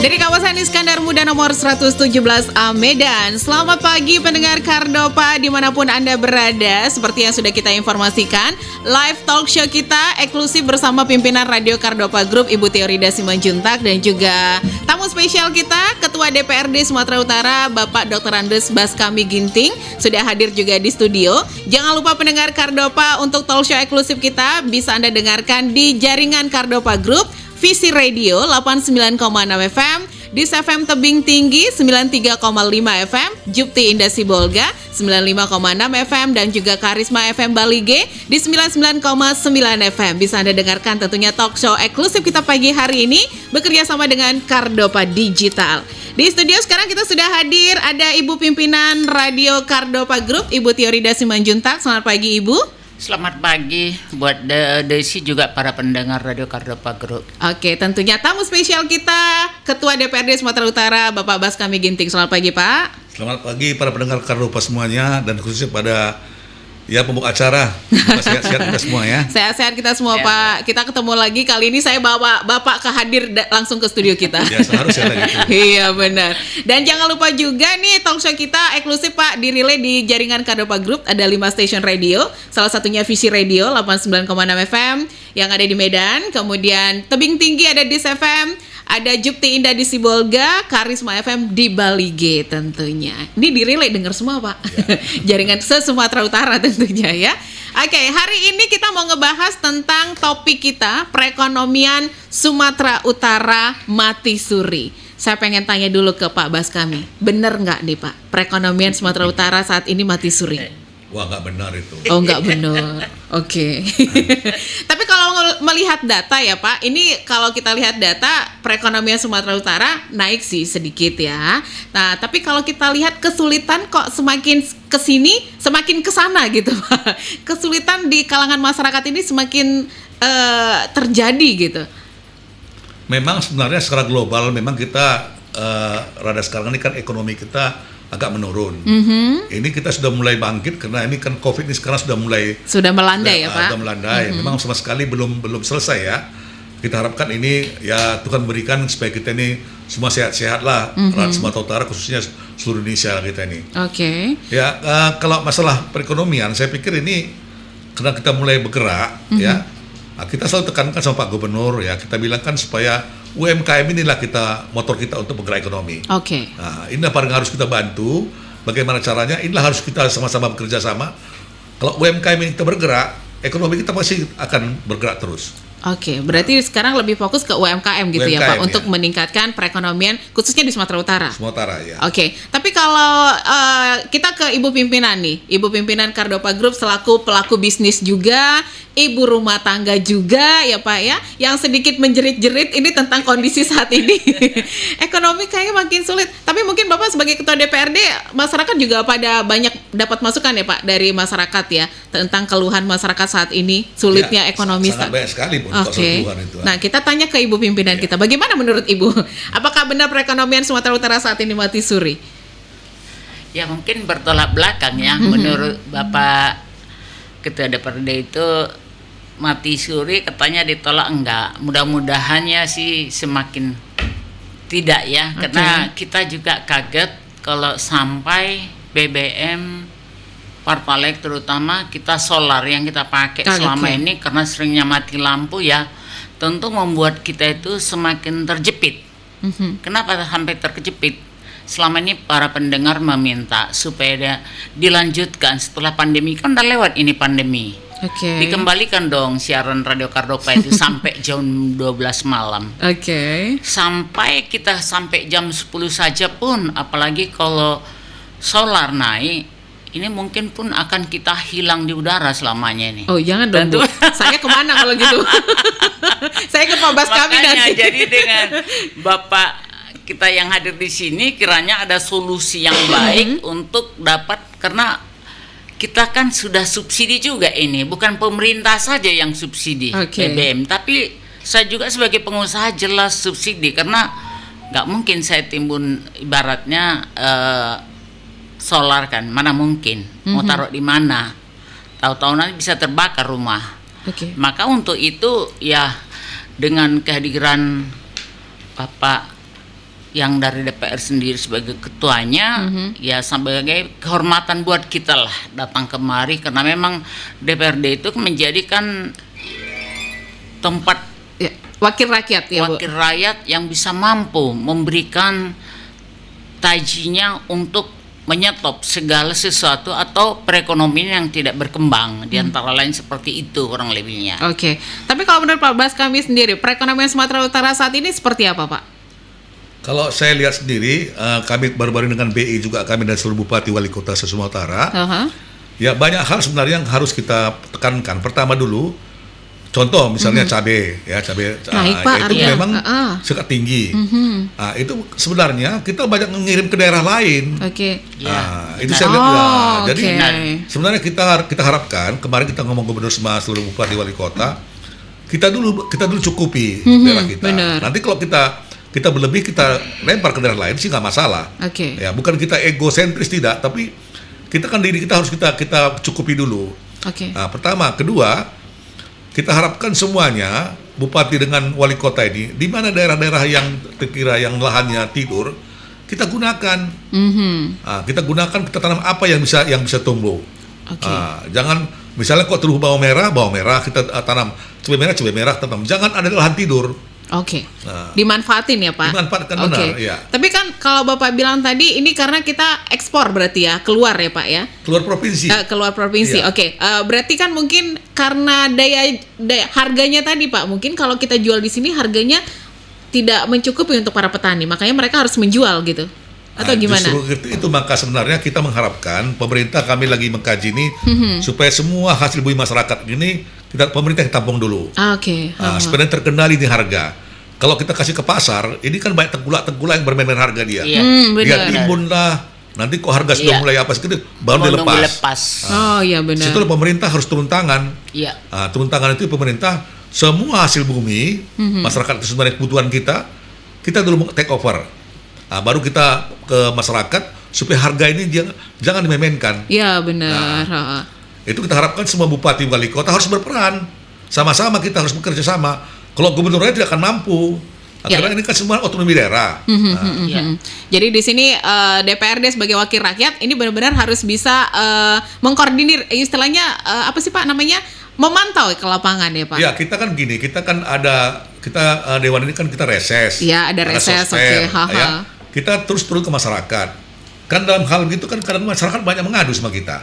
Dari kawasan Iskandar Muda nomor 117A Medan. Selamat pagi pendengar Kardopa dimanapun Anda berada. Seperti yang sudah kita informasikan, live talk show kita eksklusif bersama pimpinan Radio Kardopa Group Ibu Teorida Simanjuntak dan juga tamu spesial kita Ketua DPRD Sumatera Utara Bapak Dr. Andes Baskami Ginting sudah hadir juga di studio. Jangan lupa pendengar Kardopa, untuk talk show eksklusif kita bisa Anda dengarkan di jaringan Kardopa Group, Visi Radio 89,6 FM, Dis FM Tebing Tinggi 93,5 FM, Jupti Indah Sibolga 95,6 FM dan juga Karisma FM Balige di 99,9 FM. Bisa Anda dengarkan tentunya talk show eksklusif kita pagi hari ini bekerja sama dengan Kardopa Digital. Di studio sekarang kita sudah hadir ada Ibu Pimpinan Radio Kardopa Group, Ibu Teorida Simanjuntak. Selamat pagi Ibu. Selamat pagi buat Desi juga para pendengar Radio Kardopa Group. Oke, tentunya tamu spesial kita Ketua DPRD Sumatera Utara Bapak Baskami Ginting. Selamat pagi Pak. Selamat pagi para pendengar Kardopa semuanya dan khususnya pada pembuka acara. Sehat-sehat kita semua ya. Sehat-sehat kita semua Pak. Kita ketemu lagi, kali ini saya bawa Bapak hadir langsung ke studio kita. Ya seharusnya gitu. Iya benar. Dan jangan lupa juga nih talk show kita eksklusif Pak dirilai di jaringan Kardopa Group. Ada 5 stasiun radio, salah satunya Visi Radio 89,6 FM yang ada di Medan. Kemudian Tebing Tinggi ada Dis FM, ada Jupti Indah di Sibolga, Karisma FM di Balige tentunya. Ini dirilai dengar semua Pak. Ya. Jaringan se-Sumatera Utara tentunya ya. Oke, hari ini kita mau ngebahas tentang topik kita, perekonomian Sumatera Utara mati suri. Saya pengen tanya dulu ke Pak Baskami, bener nggak nih Pak, perekonomian Sumatera Utara saat ini mati suri? Wah, nggak benar itu. Oh, nggak benar. Oke. Tapi kalau melihat data ya Pak, ini kalau kita lihat data perekonomian Sumatera Utara naik sih sedikit ya. Nah, tapi kalau kita lihat kesulitan kok semakin kesini semakin kesana gitu Pak. Kesulitan di kalangan masyarakat ini semakin terjadi gitu. Memang sebenarnya secara global memang kita rada sekarang ini kan ekonomi kita agak menurun. Ini kita sudah mulai bangkit karena ini kan COVID ini sekarang sudah melandai ya Pak. Sudah melandai. Memang sama sekali belum selesai ya. Kita harapkan ini ya Tuhan berikan supaya kita ini semua sehat-sehat lah, Sumatera Utara khususnya seluruh Indonesia kita ini. Oke. Ya kalau masalah perekonomian saya pikir ini karena kita mulai bergerak ya. Nah, kita selalu tekankan sama Pak Gubernur ya, kita bilangkan supaya UMKM inilah motor kita untuk bergerak ekonomi. Oke. Nah, inilah paling harus kita bantu. Bagaimana caranya? Inilah harus kita sama-sama bekerja sama. Kalau UMKM ini kita bergerak, ekonomi kita pasti akan bergerak terus. Oke, berarti sekarang lebih fokus ke UMKM gitu ya Pak, untuk meningkatkan perekonomian khususnya di Sumatera Utara. Sumatera ya. Oke, tapi kalau kita ke Ibu Pimpinan nih, Ibu Pimpinan Kardopa Group selaku pelaku bisnis juga, ibu rumah tangga juga ya Pak ya, yang sedikit menjerit-jerit ini tentang kondisi saat ini. Ekonomi kayaknya makin sulit. Tapi mungkin Bapak sebagai Ketua DPRD, masyarakat juga pada banyak dapat masukan ya Pak dari masyarakat ya, tentang keluhan masyarakat saat ini, sulitnya ekonomi. Sangat banyak sekali pun. Oke. Nah, kita tanya ke Ibu Pimpinan kita, bagaimana menurut Ibu? Apakah benar perekonomian Sumatera Utara saat ini mati suri? Ya mungkin bertolak belakang ya. Menurut Bapak Ketua DPRD itu mati suri, katanya ditolak enggak. Mudah-mudahannya sih semakin tidak ya. Karena kita juga kaget kalau sampai BBM Pertalite terutama kita solar yang kita pakai selama ini karena seringnya mati lampu ya, tentu membuat kita itu semakin terjepit. Kenapa sampai terkejepit? Selama ini para pendengar meminta supaya dilanjutkan setelah pandemi, kan udah lewat ini pandemi. Dikembalikan dong siaran Radio Kardopa itu sampai jam 12 malam. Sampai kita sampai jam 10 saja pun, apalagi kalau solar naik, ini mungkin pun akan kita hilang di udara selamanya ini. Oh jangan dong Bu. Saya kemana kalau gitu? Saya ke Pak Baskami nanti. Jadi dengan Bapak kita yang hadir di sini, kiranya ada solusi yang baik untuk dapat, karena kita kan sudah subsidi juga ini, bukan pemerintah saja yang subsidi BBM, tapi saya juga sebagai pengusaha jelas subsidi, karena nggak mungkin saya timbun ibaratnya solar kan, mana mungkin mau taruh di mana, tahu-tahu nanti bisa terbakar rumah. Maka untuk itu ya dengan kehadiran Bapak yang dari DPR sendiri sebagai ketuanya, ya sebagai kehormatan buat kita lah datang kemari, karena memang DPRD itu menjadikan tempat Ya, wakil rakyat ya, Bu. wakil rakyat yang bisa mampu memberikan tajinya untuk menyetop segala sesuatu atau perekonomian yang tidak berkembang, di antara lain seperti itu kurang lebihnya. Oke. Tapi kalau menurut Pak Baskami sendiri, perekonomian Sumatera Utara saat ini seperti apa, Pak? Kalau saya lihat sendiri, kami baru-baru dengan BI juga, kami dan seluruh bupati wali kota se-Sumatera Utara, ya banyak hal sebenarnya yang harus kita tekankan. Pertama dulu, contoh misalnya cabai, ya cabai Naik, Pak, itu harga. memang sangat tinggi. Itu sebenarnya kita banyak mengirim ke daerah lain. Oke. Ya. Itu saya lihat. Jadi oke. sebenarnya kita harapkan, kemarin kita ngomong gubernur sama seluruh bupati wali kota, kita dulu cukupi daerah kita. benar. Nanti kalau kita berlebih, kita lempar ke daerah lain sih nggak masalah. Oke. Ya, bukan kita egosentris, tidak, tapi kita kan diri kita harus kita cukupi dulu. Oke. Nah, pertama, kedua, kita harapkan semuanya bupati dengan wali kota ini, di mana daerah-daerah yang terkira yang lahannya tidur, kita gunakan. Nah, kita gunakan, kita tanam apa yang bisa tumbuh. Oke. Jangan misalnya kok tumbuh bawang merah kita tanam cabai merah tanam. Jangan ada lahan tidur. Oke. Nah. Dimanfaatin ya, Pak? Dimanfaatkan, Oke. benar, ya. Tapi kan kalau Bapak bilang tadi ini karena kita ekspor berarti ya, keluar ya, Pak ya? Keluar provinsi. Keluar provinsi. Iya. Oke. Berarti kan mungkin karena daya harganya tadi, Pak. Mungkin kalau kita jual di sini harganya tidak mencukupi untuk para petani, makanya mereka harus menjual gitu. Atau gimana? Justru itu maka sebenarnya kita mengharapkan pemerintah, kami lagi mengkaji ini supaya semua hasil bumi masyarakat ini pemerintah yang tampung dulu. Oke. Supaya terkendali di harga. Kalau kita kasih ke pasar, ini kan banyak tengkulak yang bermain harga dia. Iya. Benar. Dia timbun lah. Nanti kok harga sudah Iya. mulai apa segitu, baru dia Nunggu lepas. Oh iya benar. Situ pemerintah harus turun tangan. Iya. Turun tangan itu pemerintah, semua hasil bumi masyarakat itu sebenarnya kebutuhan kita dulu take over. Baru kita ke masyarakat supaya harga ini jangan dimainkan. Iya benar. Itu kita harapkan semua bupati wali kota harus berperan. Sama-sama kita harus bekerja sama. Kalau gubernurnya tidak akan mampu. Ya. Karena ini kan semua otonomi daerah. Iya. Jadi di sini DPRD sebagai wakil rakyat ini benar-benar harus bisa mengkoordinir, istilahnya apa sih Pak namanya, memantau ke lapangan ya Pak. Ya, kita kan gini, kita dewan ini kan kita reses. Iya, ada reses, sosper, oke, ya. Kita terus turun ke masyarakat. Kan dalam hal gitu kan kadang masyarakat banyak mengadu sama kita.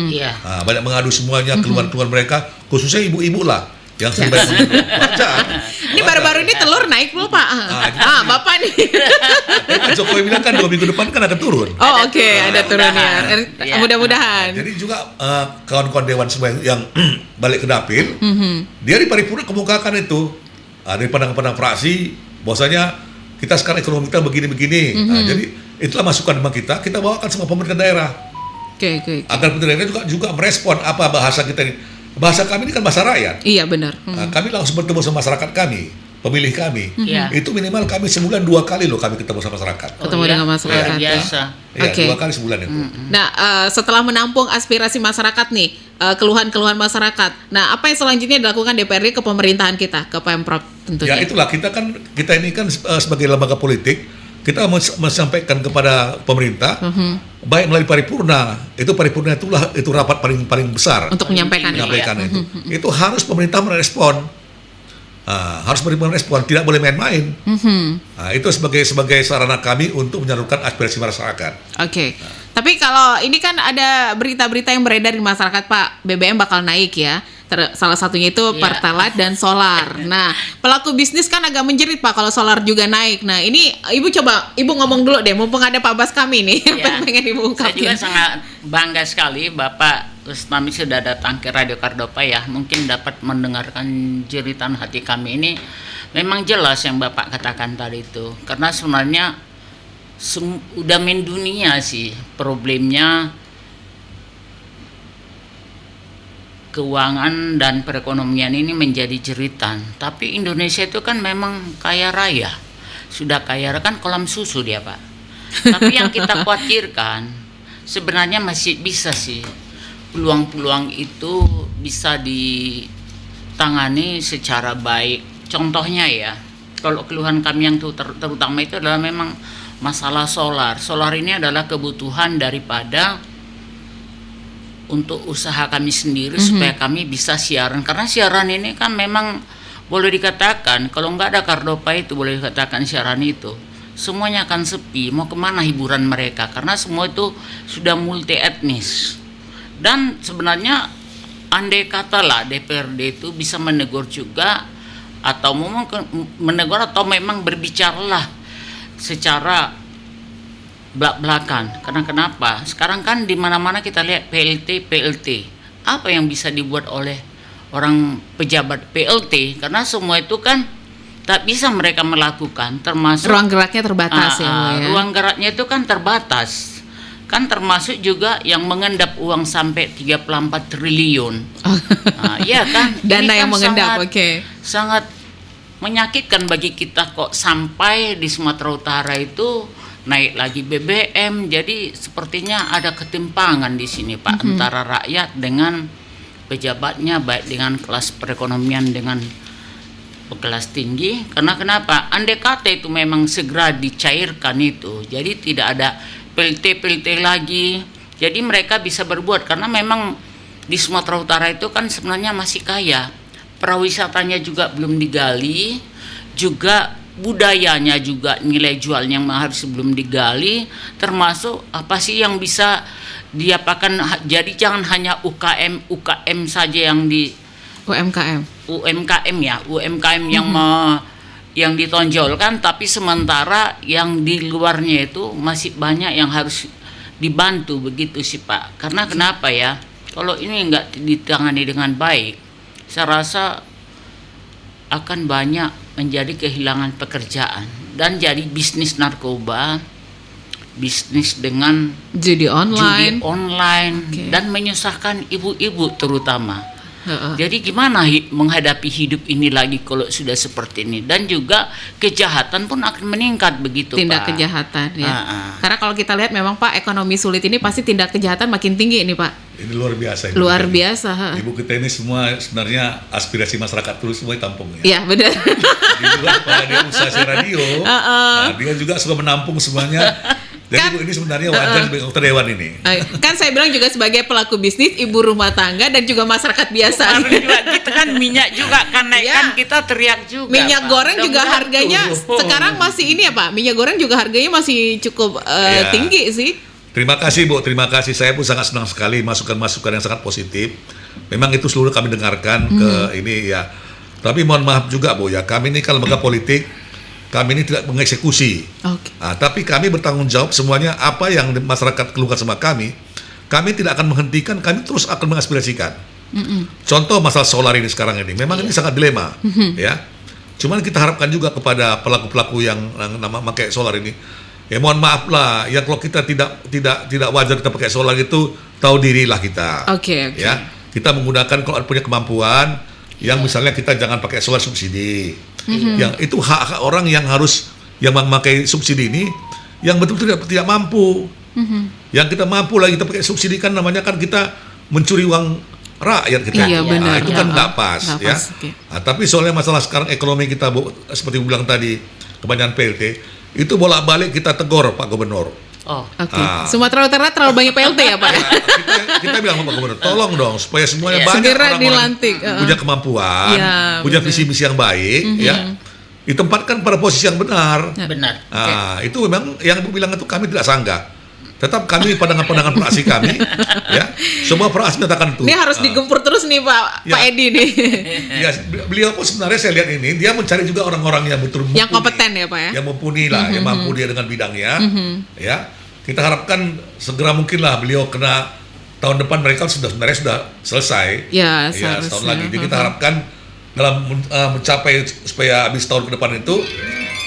Iya. Banyak mengadu semuanya, keluhan-keluhan mereka, khususnya ibu-ibu lah yang sering banyak mengadu. Wajar. Ini baru-baru ini telur naik loh Pak. Bapak nih. Pak Jokowi bilang kan 2 minggu depan kan akan turun. Oh oke, ada turunnya. Iya. Mudah-mudahan. Jadi juga kawan-kawan dewan semua yang balik ke dapil, dia di paripurna kemukakan itu dari pandang-pandang fraksi, bahwasanya kita sekarang ekonomi kita begini-begini. Jadi itulah masukan kita bawakan semua pemerintah daerah. Oke. Agar pemerintah daerah juga merespon apa bahasa kita ini. Bahasa kami ini kan bahasa rakyat. Iya benar. Kami langsung bertemu sama masyarakat kami, pemilih kami. Iya. Itu minimal kami sebulan 2 kali loh kami ketemu sama masyarakat. Ketemu dengan masyarakat. Luar biasa. Iya, Oke. 2 kali sebulan itu. Nah, setelah menampung aspirasi masyarakat nih, keluhan-keluhan masyarakat. Nah, apa yang selanjutnya dilakukan DPRD ke pemerintahan kita, ke Pemprov tentunya? Ya itulah kita ini kan sebagai lembaga politik, kita menyampaikan kepada pemerintah, baik melalui paripurna, itu rapat paling besar Untuk menyampaikan ini. itu. Itu harus pemerintah merespon. Harus merespon, tidak boleh main-main. Itu sebagai sarana kami untuk menyalurkan aspirasi masyarakat. Oke. Tapi kalau ini kan ada berita-berita yang beredar di masyarakat Pak, BBM bakal naik ya. Salah satunya itu Iya. Pertalite dan solar. Nah, pelaku bisnis kan agak menjerit Pak kalau solar juga naik. Nah, ini Ibu ngomong dulu deh, mumpung ada Pak Baskami nih, Ya. pengen Ibu Saya juga ungkapin. sangat bangga sekali Bapak Rustami sudah datang ke Radio Kardopa ya. Mungkin dapat mendengarkan jeritan hati kami ini. Memang jelas yang Bapak katakan tadi itu. Karena sebenarnya udah mendunia sih problemnya keuangan dan perekonomian ini menjadi jeritan. Tapi Indonesia itu kan memang kaya raya. Sudah kaya raya kan kolam susu dia Pak. Tapi yang kita khawatirkan sebenarnya masih bisa sih peluang-peluang itu bisa ditangani secara baik. Contohnya ya, kalau keluhan kami yang terutama itu adalah memang masalah solar. Solar ini adalah kebutuhan daripada untuk usaha kami sendiri supaya kami bisa siaran. Karena siaran ini kan memang boleh dikatakan kalau nggak ada Kardopa itu boleh dikatakan siaran itu semuanya akan sepi. Mau kemana hiburan mereka? Karena semua itu sudah multi etnis. Dan sebenarnya andai katalah DPRD itu bisa menegur juga atau menegur atau memang berbicaralah secara belak-belakan. Karena kenapa? Sekarang kan di mana-mana kita lihat PLT. Apa yang bisa dibuat oleh orang pejabat PLT? Karena semua itu kan tak bisa mereka melakukan, termasuk ruang geraknya terbatas ya. Ruang geraknya itu kan terbatas. Kan termasuk juga yang mengendap uang sampai 34 triliun. Iya kan? Dana ini yang kan mengendap, oke. Sangat menyakitkan bagi kita kok sampai di Sumatera Utara itu naik lagi BBM. Jadi sepertinya ada ketimpangan di sini Pak antara rakyat dengan pejabatnya, baik dengan kelas perekonomian dengan kelas tinggi. Karena kenapa? Andai kata itu memang segera dicairkan itu, jadi tidak ada PLT lagi, jadi mereka bisa berbuat. Karena memang di Sumatera Utara itu kan sebenarnya masih kaya, pariwisatanya juga belum digali, juga budayanya juga nilai jualnya yang harus belum digali, termasuk apa sih yang bisa diapakan. Jadi jangan hanya UKM saja yang di UMKM yang ditonjolkan, tapi sementara yang di luarnya itu masih banyak yang harus dibantu, begitu sih Pak. Karena kenapa ya? Kalau ini nggak ditangani dengan baik, saya rasa akan banyak menjadi kehilangan pekerjaan dan jadi bisnis narkoba, bisnis dengan judi online, dan menyusahkan ibu-ibu terutama. Jadi gimana menghadapi hidup ini lagi kalau sudah seperti ini, dan juga kejahatan pun akan meningkat, begitu tindak Pak. Kejahatan ya. Karena kalau kita lihat memang Pak, ekonomi sulit ini pasti tindak kejahatan makin tinggi ini Pak. Ini luar biasa. Luar biasa. Ibu kita ini semua sebenarnya aspirasi masyarakat terus semua ditampung ya. Iya benar. Dia juga pada dia usaha radio, nah, dia juga suka menampung semuanya. Jadi Kan, Bu ini sebenarnya wajar sebagai anggota dewan ini. Kan saya bilang juga sebagai pelaku bisnis, ibu rumah tangga dan juga masyarakat biasa. Kita kan minyak juga kan naik, kan kita teriak juga. Minyak Pak. goreng juga harganya sekarang masih ini ya Pak. Minyak goreng juga harganya masih cukup tinggi sih. Terima kasih Bu, terima kasih. Saya pun sangat senang sekali masukan-masukan yang sangat positif. Memang itu seluruh kami dengarkan ke ini ya. Tapi mohon maaf juga Bu ya, kami ini kan lembaga politik. Kami ini tidak mengeksekusi, tapi kami bertanggung jawab semuanya. Apa yang masyarakat keluhkan sama kami tidak akan menghentikan, kami terus akan mengaspirasikan. Contoh masalah solar ini sekarang ini, memang ini sangat dilema, ya. Cuman kita harapkan juga kepada pelaku-pelaku yang pakai solar ini, ya mohon maaf lah, ya kalau kita tidak wajar kita pakai solar itu, tahu dirilah kita, ya. Kita menggunakan kalau punya kemampuan, yang misalnya kita jangan pakai solar subsidi. Yang itu hak orang yang harus yang memakai subsidi ini yang betul-betul tidak mampu. Yang kita mampu lagi kita pakai subsidi kan namanya kan kita mencuri uang rakyat kita. Iya, benar. Itu kan nggak pas ya. Tapi soalnya masalah sekarang ekonomi kita Bu, seperti Bu bilang tadi kebanyakan PLT itu bolak-balik kita tegur Pak Gubernur. Sumatera Utara terlalu banyak PLT ya Pak. Kita bilang Pak Gubernur, tolong dong supaya semuanya banyak segera orang-orang dilantik, punya kemampuan, punya visi-misi yang baik, ya, ditempatkan pada posisi yang benar. Benar. Itu memang yang Ibu bilang itu kami tidak sanggah. Tetap kami pandangan-pandangan praksi kami, ya, semua praksi menyatakan itu. Ini harus digempur terus nih Pak Edi nih. Ya, beliau pun sebenarnya saya lihat ini dia mencari juga orang-orang yang betul yang kompeten ya Pak ya. Yang mumpuni lah, yang mampu dia dengan bidangnya, ya. Kita harapkan segera mungkin lah beliau kena tahun depan mereka sebenarnya sudah selesai. Ya, setahun lagi. Jadi kita harapkan dalam mencapai supaya habis tahun ke depan itu,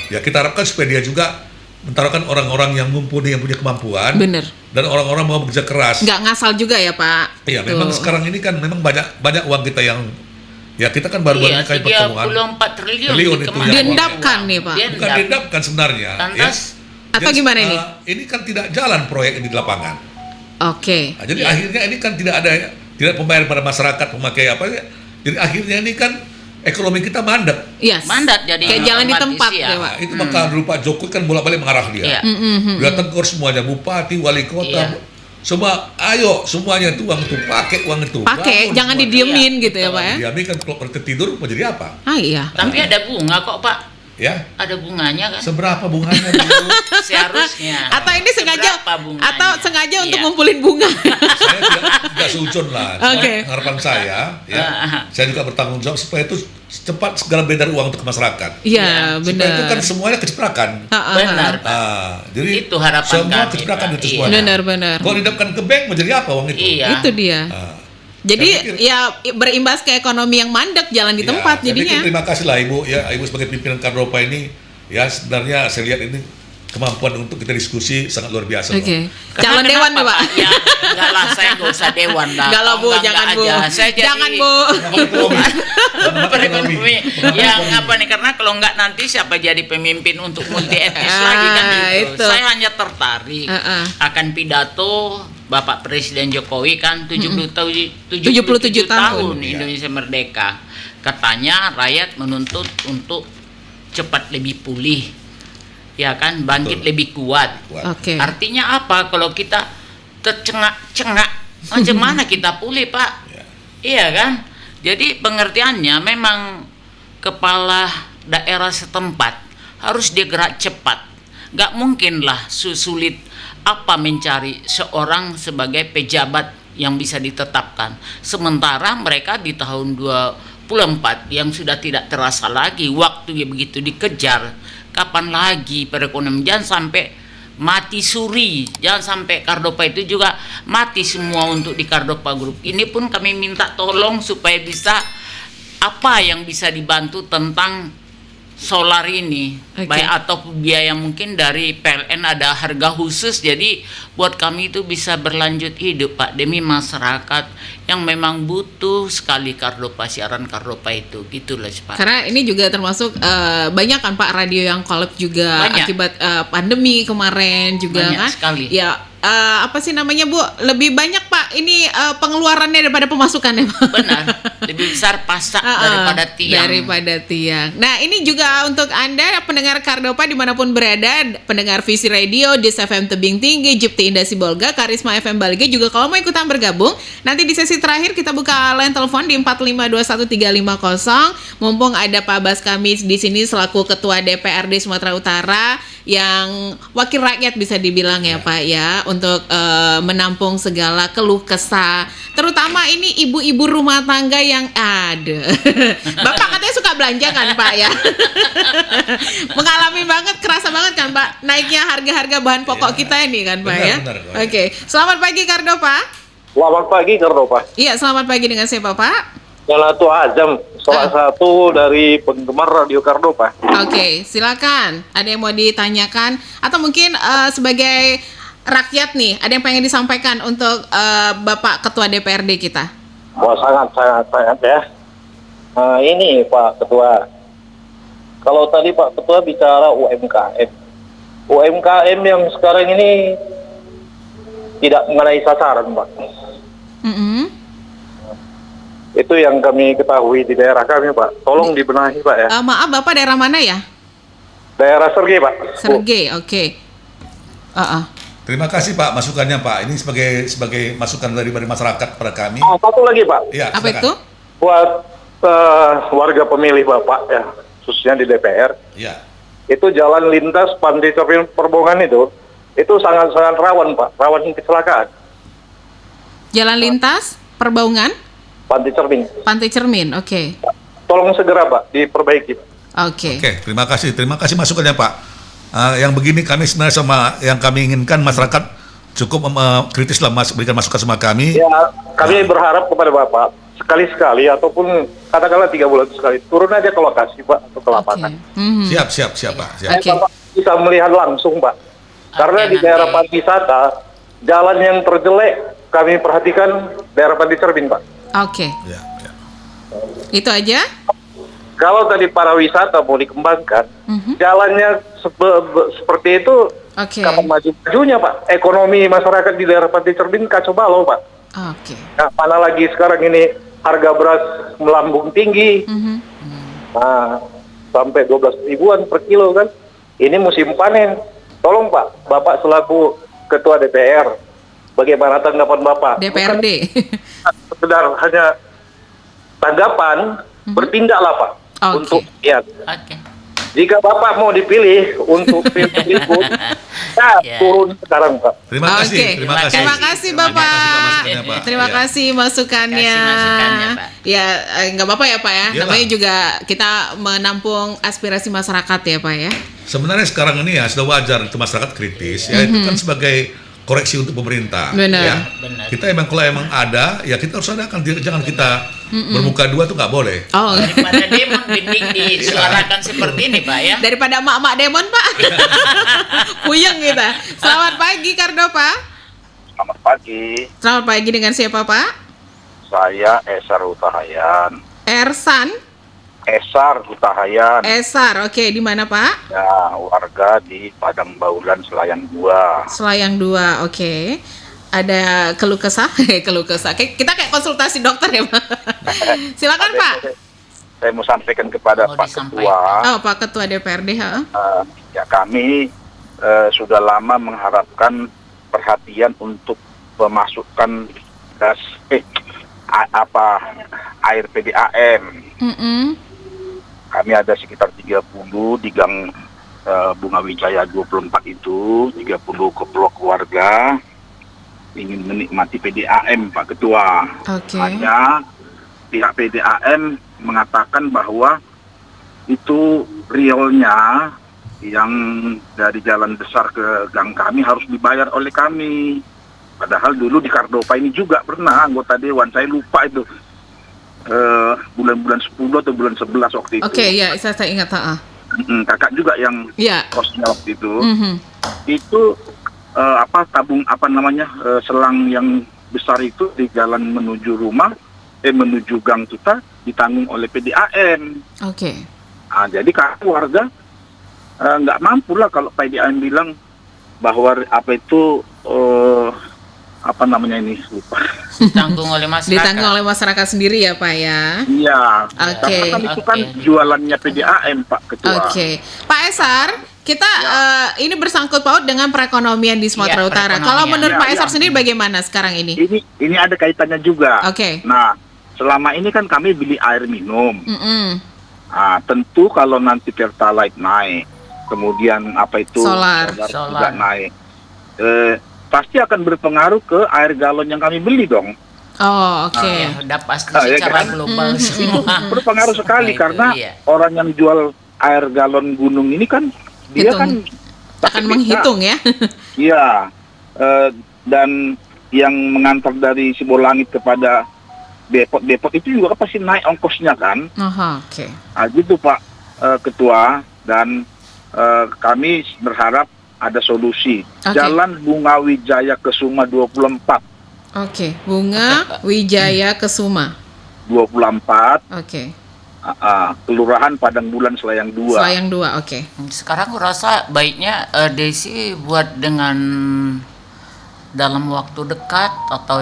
ya kita harapkan supaya dia juga mentarkan orang-orang yang mumpuni, yang punya kemampuan. Bener. Dan orang-orang mau bekerja keras. Nggak ngasal juga ya Pak. Iya, memang sekarang ini kan memang banyak uang kita yang, ya kita kan baru-baru kali pertemuan. 34 triliun itu diendapkan nih Pak. Bukan diendapkan sebenarnya. Lantas atau gimana ini? Ini kan tidak jalan proyek ini di lapangan. Jadi akhirnya ini kan tidak pembayaran pada masyarakat pemakai apa ya. Jadi akhirnya ini kan ekonomi kita mandek. Yes. Mandat jadi Kayak jalan di otomatis tempat ya. ya, Pak. Nah, itu maka dulu Pak Jokowi kan bolak-balik mengarah dia. Iya. Dia tegur semuanya, bupati, wali kota, Iya. semua, ayo semuanya itu uang itu pakai uang itu. Pakai, bangun jangan semuanya. didiemin Iya, gitu ya, Pak ya. Diamin kan kalau tertidur mau jadi apa? Ah iya. Tapi ada bunga kok, Pak. Ya, Ada bunganya kan? seberapa bunganya dulu? Seharusnya. Atau ini sengaja Seberapa bunganya? atau sengaja untuk Iya. ngumpulin bunga. Saya tidak seujun lah. Cuma Oke. harapan saya, ya, saya juga bertanggung jawab supaya itu cepat segera beredar uang untuk masyarakat. Iya, Supaya itu kan benar. semuanya keciprakan. Benar, Pak. Jadi Itu harapan semua kami, keciprakan Pak. itu Iya. semuanya. Benar. Kalau didapatkan ke bank mau jadi apa uang itu? Iya. Itu dia. Ah. Jadi Saya pikir- ya berimbas ke ekonomi yang mandek, jalan di Ya, tempat saya pikir jadinya. terima kasih lah Ibu, ya Ibu sebagai pimpinan Kardopa ini, ya sebenarnya saya lihat ini kemampuan untuk kita diskusi sangat luar biasa. loh. Oke. Karena Calon dewan nih, kenapa, Pak. Ya, enggak lah, saya enggak usah dewan lah. Enggak lah, Bu, Enggak jangan, Bu. aja. Saya jadi Jangan, Bu. perekonomi. Yang apa nih, karena kalau enggak nanti siapa jadi pemimpin untuk multi etnis lagi kan gitu. itu. Saya hanya tertarik akan pidato Bapak Presiden Jokowi kan 77 tahun Iya. Indonesia merdeka. Katanya rakyat menuntut untuk cepat lebih pulih. Ya kan, bangkit Betul. lebih kuat. Oke. Artinya apa? Kalau kita tercengak-cengak, macam mana kita pulih, Pak? Ya. Iya kan? Jadi pengertiannya memang kepala daerah setempat harus dia gerak cepat. Gak mungkin lah sulit apa mencari seorang sebagai pejabat yang bisa ditetapkan. Sementara mereka di tahun 24 yang sudah tidak terasa lagi, waktu yang begitu dikejar. Kapan lagi perekonomian? Jangan sampai mati suri, jangan sampai Kardopa itu juga mati semua untuk di Kardopa Group. Ini pun kami minta tolong supaya bisa apa yang bisa dibantu tentang solar ini, Oke. baik atau biaya mungkin dari PLN ada harga khusus, jadi buat kami itu bisa berlanjut hidup, Pak, demi masyarakat yang memang butuh sekali Kardopa, siaran Kardopa itu, gitulah Pak. Karena ini juga termasuk banyak kan Pak radio yang collab juga Banyak. akibat pandemi kemarin juga Banyak kan. sekali. Ya apa sih namanya Bu? Lebih banyak Pak ini pengeluarannya daripada pemasukannya Pak. Benar, lebih besar pasak daripada tiang. Daripada tiang. Nah ini juga untuk Anda pendengar Kardopa dimanapun berada, pendengar Visi Radio, Dis FM Tebing Tinggi, Jipti Indah Sibolga, Karisma FM Balige juga kalau mau ikutan bergabung, nanti di sesi terakhir kita buka line telepon di 4521350. Mumpung ada Pak Bas Kamis di sini selaku Ketua DPRD Sumatera Utara yang wakil rakyat bisa dibilang ya Pak ya, untuk menampung segala keluh kesah, terutama ini ibu-ibu rumah tangga yang ada. Bapak katanya suka belanja kan Pak ya. Mengalami banget, kerasa banget kan Pak naiknya harga-harga bahan pokok Ya, kita ini kan Pak benar, ya. benar, Pak. Oke, selamat pagi Kardopa. Selamat pagi Kardopa. Iya, selamat pagi dengan siapa Pak? Jalatu Azam, salah satu dari penggemar Radio Kardopa. Oke, silakan. Ada yang mau ditanyakan atau mungkin sebagai rakyat nih, ada yang pengen disampaikan untuk Bapak Ketua DPRD kita? Wah, sangat ya. Ini Pak Ketua. Kalau tadi Pak Ketua bicara UMKM. UMKM yang sekarang ini tidak mengenai sasaran, Pak. Mm-mm. Itu yang kami ketahui di daerah kami, Pak. Tolong dibenahi, Pak ya. Maaf, Bapak daerah mana ya? Daerah Sergei, Pak. Bu. Sergei, oke. Terima kasih Pak masukannya Pak. Ini sebagai masukan dari masyarakat pada kami. Satu lagi, Pak. Ya, Apa silakan. itu? Buat warga pemilih Bapak ya, khususnya di DPR. Ya. Itu jalan lintas Pantai Cermin Perbongan itu sangat-sangat rawan, Pak. Rawan kecelakaan. Jalan lintas Perbaungan Pantai Cermin. Pantai Cermin, oke. Tolong segera, Pak, diperbaiki, Pak. Oke. Oke, terima kasih masukannya Pak. Yang begini kami sebenarnya sama yang kami inginkan masyarakat cukup kritis lah berikan masukan sama kami. Ya, kami berharap kepada Bapak sekali-sekali ataupun katakanlah 3 bulan sekali turun aja ke lokasi, Pak, atau ke lapangan. Mhm. Siap Pak. Siap. Oke. Bapak bisa melihat langsung, Pak. Karena Oke, di daerah nanti. pariwisata jalan yang terjelek kami perhatikan daerah Pantai Cermin, Pak. Oke. Ya. Itu aja? Kalau tadi para wisata mau dikembangkan, jalannya seperti itu, Oke. kapan maju-majunya, Pak? Ekonomi masyarakat di daerah Pantai Cermin kacau balau, Pak. Oke. Nah, mana lagi sekarang ini harga beras melambung tinggi, Nah, sampai 12 ribuan per kilo kan. Ini musim panen. Tolong Pak, Bapak selaku Ketua DPR, bagaimana tanggapan Bapak? DPRD. Bukan sekedar hanya tanggapan, bertindaklah Pak Oke. untuk rakyat. Oke. Jika Bapak mau dipilih untuk pilpres berikut, Ya. turun sekarang Pak. Terima kasih, Oke. terima kasih. Terima kasih Terima Bapak. kasih, Pak, masukannya, Pak. Terima Iya. kasih masukannya. Kasih masukannya, Pak. Ya, nggak apa-apa ya Pak ya. Iyalah. Namanya juga kita menampung aspirasi masyarakat ya Pak ya. Sebenarnya sekarang ini ya sudah wajar itu masyarakat kritis ya, itu kan sebagai koreksi untuk pemerintah. Benar. Ya. Benar. Kita emang kalau emang ada ya kita harus adakan, jangan kita bermuka dua tuh nggak boleh. Oh. Daripada demon mending disuarakan seperti ini Pak ya. Daripada emak-emak demon Pak. Puyeng kita. Selamat pagi Kardopa. Selamat pagi, Selamat pagi, dengan siapa Pak? saya Esar Hutahayan. Esar Hutahayan, Esar, oke, di mana Pak? ya, warga di Padang Baulan, Selayang 2. Selayang 2, oke. Ada keluh kesah? Keluh kesah. Kita kayak konsultasi dokter ya Pak. Silakan Pak. Saya mau sampaikan kepada Mau Pak disampaikan. Ketua, Oh, Pak Ketua DPRD, ha? ya kami sudah lama mengharapkan perhatian untuk memasukkan gas, air PDAM. Mm-mm. Kami ada sekitar 30 di Gang Bunga Wijaya 24 itu, 30 kelompok keluarga ingin menikmati PDAM, Pak Ketua. Oke. Hanya pihak PDAM mengatakan bahwa itu realnya yang dari jalan besar ke gang kami harus dibayar oleh kami. Padahal dulu di Kardopa ini juga pernah anggota dewan, saya lupa itu bulan-bulan 10 atau bulan 11 waktu itu. Oke, ya, saya ingat, ha. Kakak juga yang Ya. kosnya waktu itu. Mhm. Itu selang yang besar itu di jalan menuju rumah, menuju gang kita ditanggung oleh PDAM. Oke. Nah, jadi kami warga nggak mampu lah kalau PDAM bilang bahwa lupa. Ditanggung oleh masyarakat. Ditanggung oleh masyarakat sendiri ya Pak ya. Iya. Oke. Karena kan itu kan Oke. jualannya PDAM, Pak Ketua. Oke, Pak Esar, kita ini bersangkut paut dengan perekonomian di Sumatera Iya, Utara. perekonomian. Kalau menurut Iya, Pak Esar iya. sendiri bagaimana sekarang ini? Ini ada kaitannya juga. Oke. Nah, selama ini kan kami beli air minum. Mm-mm. Nah, tentu kalau nanti Pertalite naik, kemudian Solar. juga naik, pasti akan berpengaruh ke air galon yang kami beli dong. Oh, oke. Ya, udah pasti Ya secara kan? global Itu semua. berpengaruh sekali Nah, itu karena dia. orang yang jual air galon gunung ini kan dia Hitung. kan Akan menghitung ya. Iya, dan yang mengantar dari Sibolangit kepada Depot itu juga pasti naik ongkosnya kan. Oh, oke. Nah, gitu Pak Ketua, dan kami berharap ada solusi. Oke. Jalan Bunga Wijaya Kesuma 24, Oke, Bunga Wijaya Kesuma. 24, Oke. Kelurahan Padang Bulan Selayang 2. Selayang 2, oke. Sekarang aku rasa baiknya Desi buat dengan dalam waktu dekat atau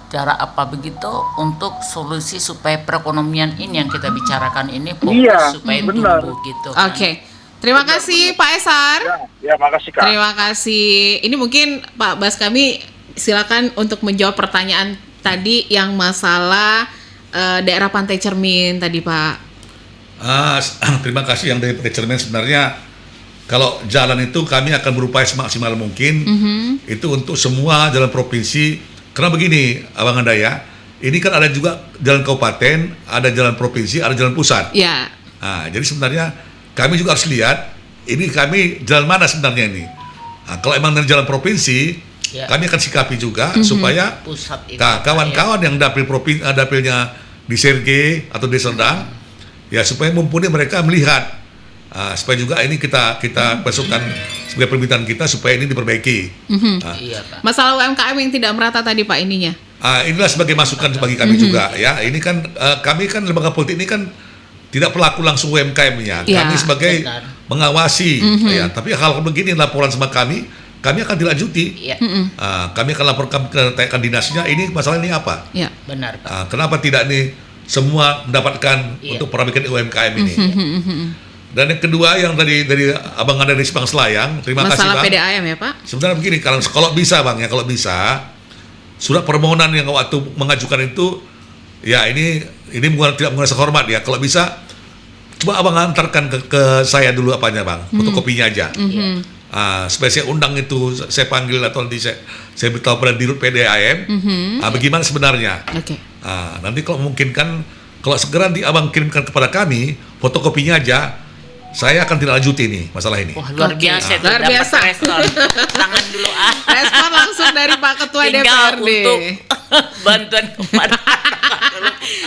jarak apa begitu untuk solusi supaya perekonomian ini yang kita bicarakan ini fokus Iya, supaya benar. tumbuh gitu. kan. Oke. Terima kasih Pak Esar. Ya, makasih Kak. Terima kasih. Ini mungkin Pak Bas kami silakan untuk menjawab pertanyaan tadi yang masalah daerah Pantai Cermin tadi Pak. Terima kasih yang dari Cermin. Sebenarnya kalau jalan itu kami akan berupaya semaksimal mungkin itu untuk semua jalan provinsi. Karena begini, Abang Andaya, ini kan ada juga jalan kabupaten, ada jalan provinsi, ada jalan pusat. Ya. Nah, jadi sebenarnya kami juga harus lihat ini kami jalan mana sebenarnya ini. Nah, kalau emang dari jalan provinsi, Ya. kami akan sikapi juga supaya Pusat itu. kawan-kawan yang dapilnya di Serge atau di Serdang, ya supaya mumpuni mereka melihat, supaya juga ini kita masukkan sebagai permintaan kita supaya ini diperbaiki. Iya, Pak. Masalah UMKM yang tidak merata tadi Pak ininya. Inilah sebagai masukan bagi kami juga ya. Ini kan kami kan lembaga politik ini kan tidak pelaku langsung UMKM-nya. Ya, Kami sebagai benar. mengawasi ya. Tapi hal begini laporan sama kami akan dilanjuti. Iya, Kami akan laporkan ke dinasnya ini masalah ini apa. Ya. benar, Pak. Kenapa tidak nih semua mendapatkan untuk perbaikan UMKM ini. Dan yang kedua yang dari Abang ada dari Simpang Selayang, terima kasih Masalah Bang. PDAM ya Pak? Sebenarnya begini, kalau bisa Bang ya, kalau bisa surat permohonan yang waktu mengajukan itu ya ini tidak menggunakan hormat ya. Kalau bisa coba Abang antarkan ke saya dulu apanya Bang, fotokopinya aja. Supaya saya undang itu, saya panggil atau nanti saya beritahu pada Dirut PDAM bagaimana sebenarnya. Oke. Nanti kalau memungkinkan, kalau segera Abang kirimkan kepada kami fotokopinya aja, saya akan tidak lanjuti nih masalah ini. Wah, luar biasa itu, Luar dapat biasa. respon. Tangan dulu Respon langsung dari Pak Ketua Tinggal DPRD. untuk bantuan kepada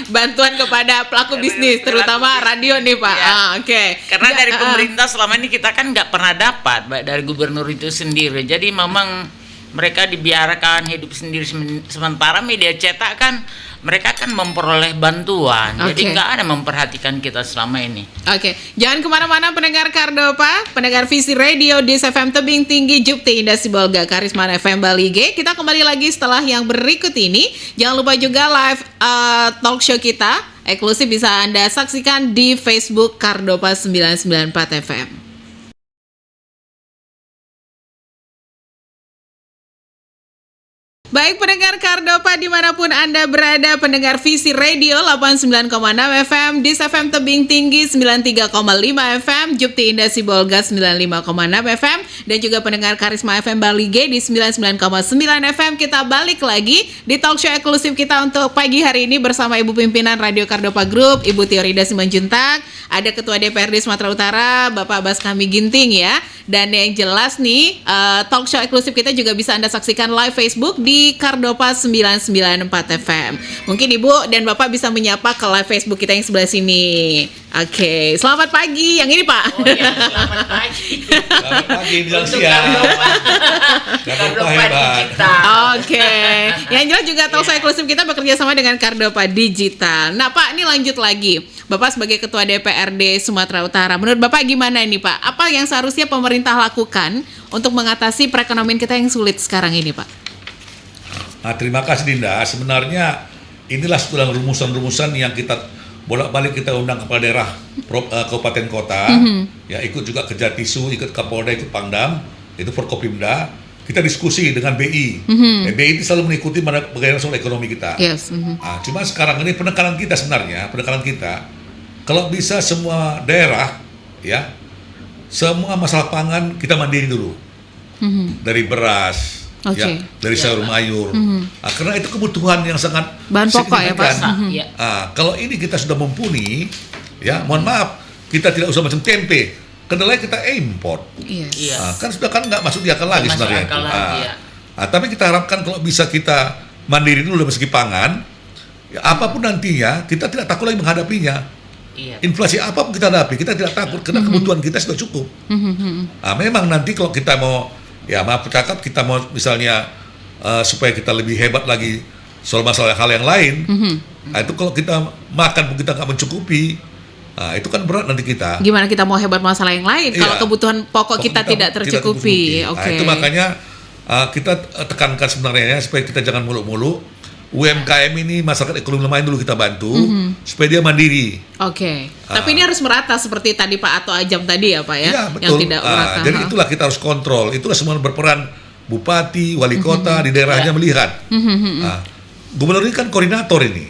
Bantuan kepada pelaku bisnis, terutama radio nih Pak. Ya. Oke. Karena dari pemerintah selama ini kita kan nggak pernah dapat, baik dari gubernur itu sendiri. Jadi memang mereka dibiarkan hidup sendiri, sementara media cetak kan mereka kan memperoleh bantuan. Jadi Oke. nggak ada memperhatikan kita selama ini. Oke, jangan kemana-mana pendengar Kardopa, pendengar Visi Radio di FM Tebing Tinggi Jupti Indah Sibolga Karisma FM Bali G. Kita kembali lagi setelah yang berikut ini. Jangan lupa juga live talk show kita eksklusif bisa Anda saksikan di Facebook Kardopa 994 FM. Baik pendengar Kardopa dimanapun Anda berada, pendengar Visi Radio 89,6 FM, di FM Tebing Tinggi 93,5 FM, Jupti Indah Sibolga 95,6 FM, dan juga pendengar Karisma FM Bali G di 99,9 FM. Kita balik lagi di talk show eksklusif kita untuk pagi hari ini bersama Ibu Pimpinan Radio Kardopa Group, Ibu Tiorida Simanjuntak, ada Ketua DPRD Sumatera Utara, Bapak Baskami Ginting ya. Dan yang jelas nih, talk show eksklusif kita juga bisa Anda saksikan live Facebook di Kardopa 994 FM. Mungkin Ibu dan Bapak bisa menyapa ke live Facebook kita yang sebelah sini. Oke, selamat pagi. Yang ini Pak. Oh iya, selamat pagi. Selamat pagi, bilang Untuk siang. Kardopa Kardopa hebat. Digital. Oke, yang jelas juga talk show eksklusif kita bekerja sama dengan Kardopa Digital. Nah Pak, ini lanjut lagi. Bapak sebagai Ketua DPRD Sumatera Utara, menurut Bapak gimana ini Pak? Apa yang seharusnya pemerintah lakukan untuk mengatasi perekonomian kita yang sulit sekarang ini Pak? Nah, terima kasih Dinda. Sebenarnya inilah sebuah rumusan-rumusan yang kita bolak-balik kita undang kepala daerah, kabupaten kota, ya ikut juga ke Jatisu, ikut Kapolda, ikut Pangdam, itu Forkopimda. Kita diskusi dengan BI. BI itu selalu mengikuti bagaimana soal ekonomi kita. Yes. Nah, cuma sekarang ini penekanan kita kalau bisa semua daerah, ya, semua masalah pangan kita mandiri dulu, dari beras, ya, dari sayur mayur. Nah, karena itu kebutuhan yang sangat bahan pokok ya Pak. Iya. Kalau ini kita sudah mumpuni, ya, mohon maaf, kita tidak usah macam tempe, kedelai kita import. Yes. Iya. Kan sudah kan nggak masuk di akal lagi Nggak masuk sebenarnya. akal lagi, ya. Tapi kita harapkan kalau bisa kita mandiri dulu dari segi pangan, ya, apapun nantinya kita tidak takut lagi menghadapinya. Iya. Inflasi apapun kita hadapi, kita tidak takut karena kebutuhan kita sudah cukup. Memang nanti kalau kita mau, ya maaf cakap, kita mau misalnya supaya kita lebih hebat lagi soal masalah hal yang lain, itu kalau kita makan kita nggak mencukupi, itu kan berat nanti kita. Gimana kita mau hebat masalah yang lain kalau Iya. kebutuhan pokok kita tidak tercukupi? Oke. Itu makanya kita tekankan sebenarnya ya, supaya kita jangan muluk-muluk. UMKM ini masyarakat ekonomi lemah dulu kita bantu supaya dia mandiri. Oke. Tapi ini harus merata seperti tadi Pak Ato Ajam tadi ya Pak ya? Ya, Yang betul. tidak merata. Jadi itulah kita harus kontrol. Itulah semua berperan bupati, wali kota di daerahnya melihat. Gubernur ini kan koordinator ini.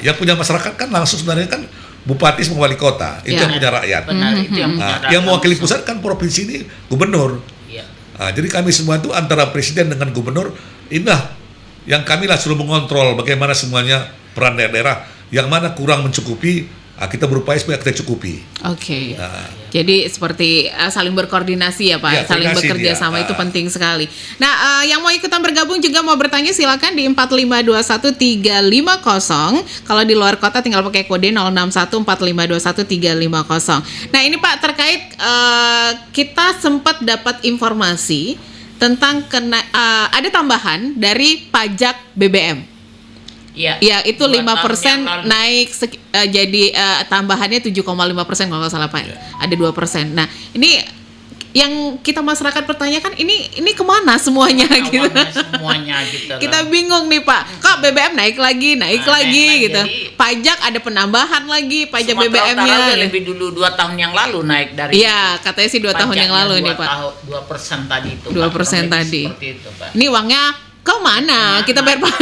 Yang punya masyarakat kan langsung sebenarnya kan bupati sama wali kota. Itu Ya. yang punya rakyat. Benar, itu yang punya Yang mewakili langsung. pusat kan provinsi ini gubernur. Iya. Jadi kami semua itu antara presiden dengan gubernur, inilah yang kami lah suruh mengontrol bagaimana semuanya peran daerah yang mana kurang mencukupi, kita berupaya supaya kita cukupi. Oke. Jadi seperti saling berkoordinasi ya Pak, Ya, saling koordinasi bekerja dia. sama itu penting sekali. Nah, yang mau ikutan bergabung juga mau bertanya silakan di 4521350. Kalau di luar kota tinggal pakai kode 0614521350. Nah, ini Pak terkait kita sempat dapat informasi tentang ada tambahan dari pajak BBM. Iya. Ya, itu 2 tahun 5% yang lalu. naik jadi tambahannya 7,5% kalau nggak salah Pak. Ada 2%. Nah, ini yang kita masyarakat pertanyakan ini kemana semuanya gitu. Awalnya semuanya gitu. Kita bingung nih Pak, kok BBM naik lagi naik gitu. jadi pajak ada penambahan lagi pajak Sumatera Utara BBM-nya. lebih dulu 2 tahun yang lalu naik dari. Iya, katanya sih 2 tahun yang lalu nih Pak. 2% tadi itu. 2% Pak. Kurang lebih tadi. Seperti itu, Pak. Ini uangnya kemana? Kita bayar Pak.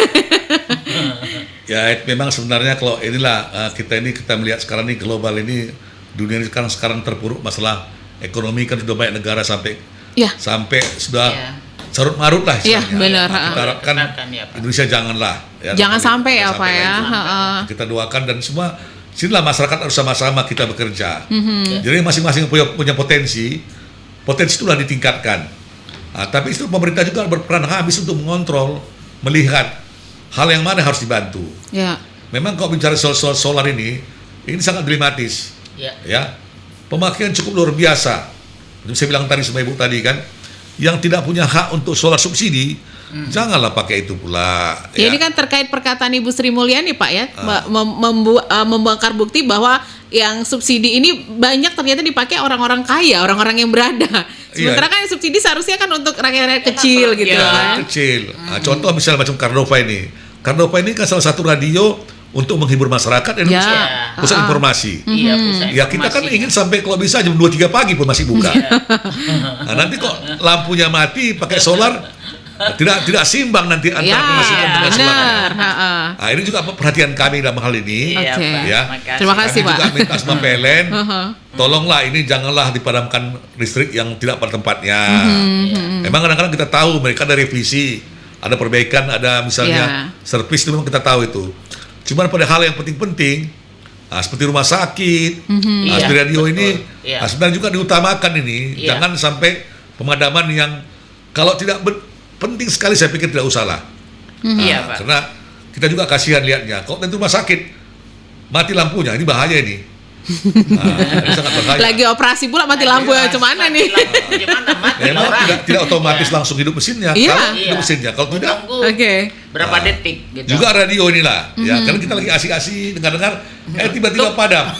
Ya memang sebenarnya kalau inilah kita melihat sekarang nih global ini, dunia ini sekarang terpuruk masalah ekonomi, kan sudah banyak negara sampai Ya. sudah Iya. carut marut lah Iya, istilahnya. benar. Kita harapkan Ya, Pak. Indonesia janganlah Jangan sampai ya jangan Pak ya. lagi. Heeh. Kita doakan dan semua sinilah masyarakat harus sama-sama kita bekerja. Mhm. Jadi masing-masing punya potensi itulah ditingkatkan. Tapi itu pemerintah juga berperan habis untuk mengontrol, melihat hal yang mana harus dibantu. Ya. Memang kalau bicara soal solar ini sangat dilematis. Ya. Ya, pemakaian cukup luar biasa. Seperti saya bilang tadi sama ibu tadi kan, yang tidak punya hak untuk solar subsidi, janganlah pakai itu pula. Ya, ini kan terkait perkataan Ibu Sri Mulyani Pak ya, membongkar bukti bahwa yang subsidi ini banyak ternyata dipakai orang-orang kaya, orang-orang yang berada. Sementara kan yang subsidi seharusnya kan untuk rakyat-rakyat kecil gitu kan. Kecil. Contoh misalnya macam Cardova ini. Cardova ini kan salah satu radio untuk menghibur masyarakat dan Ya. pusat informasi. Iya, pusat Ya kita kan informasi. ingin sampai kalau bisa jam 2-3 pagi pun masih buka. Nah, nanti kok lampunya mati pakai solar, tidak simbang nanti antara Ya, pemasukan dengan solar. benar. Heeh. Nah, ini juga perhatian kami dalam hal ini. Iya, Oke. Pak. Ya. Terima kasih, Kami Pak. juga minta sama PLN, Heeh. tolonglah ini janganlah dipadamkan listrik yang tidak pada tempatnya. Memang kadang-kadang kita tahu mereka ada revisi, ada perbaikan, ada misalnya servis itu memang kita tahu itu. Cuman pada hal yang penting-penting, seperti rumah sakit, Iya, seperti radio betul. ini, Iya. sebenarnya juga diutamakan ini. Iya. Jangan sampai pemadaman yang kalau tidak penting sekali saya pikir tidak usah lah. Iya, Pak. Karena kita juga kasihan lihatnya. Kalau nanti rumah sakit mati lampunya, ini bahaya ini. Ini sangat bahaya. Lagi operasi pula mati lampu ya, gimana nih? Gimana mati Memang orang? tidak otomatis langsung hidup mesinnya. Iya. Kalau hidup mesinnya, kalau tidak Tunggu Oke. berapa detik gitu. juga radio inilah. Ya, karena kita lagi asik-asik dengar-dengar, tiba-tiba padam.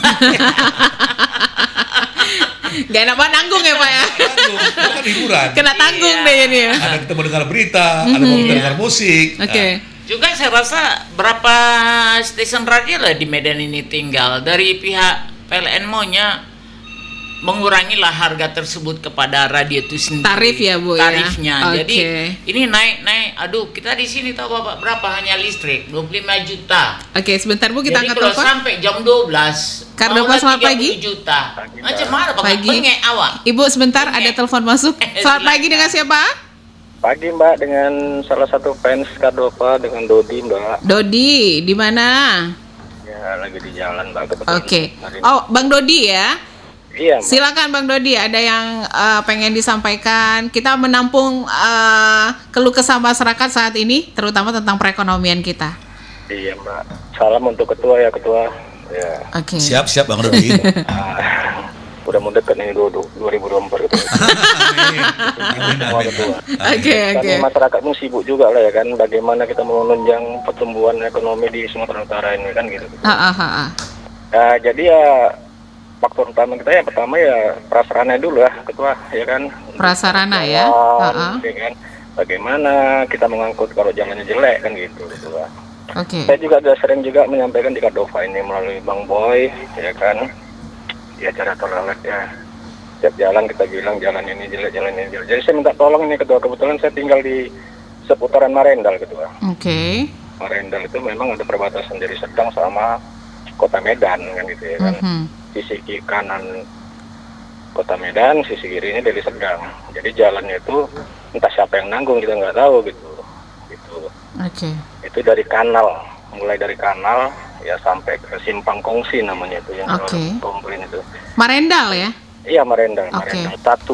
Gak enak banget nanggung ya Pak ya. Tanggung, itu kan hiburan. Kena tanggung Iya. deh ini ya. Ada kita mau dengar berita, ada mau kita dengar musik. Oke. Juga saya rasa berapa stasiun radio lah di Medan ini tinggal dari pihak PLN maunya mengurangilah harga tersebut kepada radio itu sendiri. Tarif ya, Bu, ya? Tarifnya. Oke. Jadi ini naik. Aduh, kita di sini tahu Bapak berapa hanya listrik 25 juta. Oke, sebentar Bu, kita Jadi angkat kalau telepon. sampai jam 12 Cardova, maulah selamat 30 pagi. juta. Macam mana Pak? Pagi. Bengek awak. Ibu sebentar ada telepon masuk. Selamat pagi dengan siapa? Pagi Mbak, dengan salah satu fans Cardova dengan Dodi Mbak. Dodi, di mana? Ya lagi di jalan Mbak kebetulan. Oke. Hari ini. Oh, Bang Dodi ya. Iya Mbak. Silakan Bang Dodi, ada yang pengen disampaikan. Kita menampung keluh kesah masyarakat saat ini, terutama tentang perekonomian kita. Iya Mbak. Salam untuk ketua ya ketua. Ya. Oke. Siap Bang Dodi. Udah mau dekat nih 2024 gitu. Semua ketua. Oke. Kami masyarakat ini sibuk juga lah ya kan. Bagaimana kita menunjang pertumbuhan ekonomi di Sumatera Utara ini kan gitu. Ya, jadi ya faktor utama kita ya pertama ya prasarana dulu ya ketua ya kan. Prasarana ya. Jalan, ya kan. Bagaimana kita mengangkut kalau jalannya jelek kan gitu ketua. Oke. Saya juga sudah sering juga menyampaikan di Cardova ini melalui Bang Boy ya kan. Ya cara toleran ya. Setiap jalan kita bilang jalan ini jelek, jalan ini jelek. Jadi saya minta tolong ini ketua, kebetulan saya tinggal di seputaran Marendal ketua. Oke. Marendal itu memang ada perbatasan dari Serdang sama Kota Medan kan gitu ya kan. Sisi kanan Kota Medan, sisi kirinya dari Serdang. Jadi jalannya itu entah siapa yang nanggung kita nggak tahu gitu. Gitu. Oke. Itu dari kanal, mulai dari kanal ya sampai ke Simpang Kongsi namanya itu yang komplain itu. Marendal ya? Iya Marendal, Oke.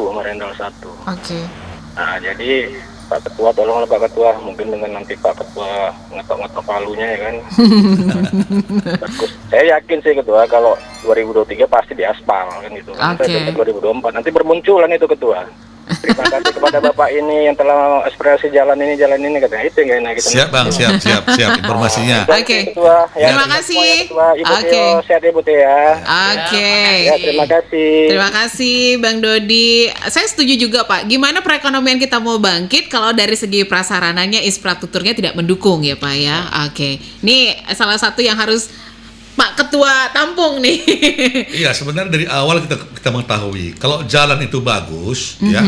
Marendal 1. Oke. Nah jadi Pak Ketua tolonglah Pak Ketua, mungkin dengan nanti Pak Ketua ngetok-ngetok palunya ya kan. Bagus. Saya yakin sih Ketua kalau 2023 pasti diaspal kan gitu. Kan Oke. Saya 2024 nanti bermunculan itu Ketua. Terima kasih kepada Bapak ini yang telah aspirasi jalan ini katanya. Itu yang enak gitu. Siap Bang, siap informasinya. Oke. Ketua, ya, Terima semua kasih. yang Ketua, Ibu Oke. Tio, sehat Ibu Tio ya. Oke. Ya, terima kasih. Terima kasih Bang Dodi. Saya setuju juga Pak. Gimana perekonomian kita mau bangkit kalau dari segi prasarananya, infrastrukturnya tidak mendukung ya Pak ya. Oke. Ini salah satu yang harus Pak Ketua tampung nih. Iya, sebenarnya dari awal kita mengetahui kalau jalan itu bagus, ya,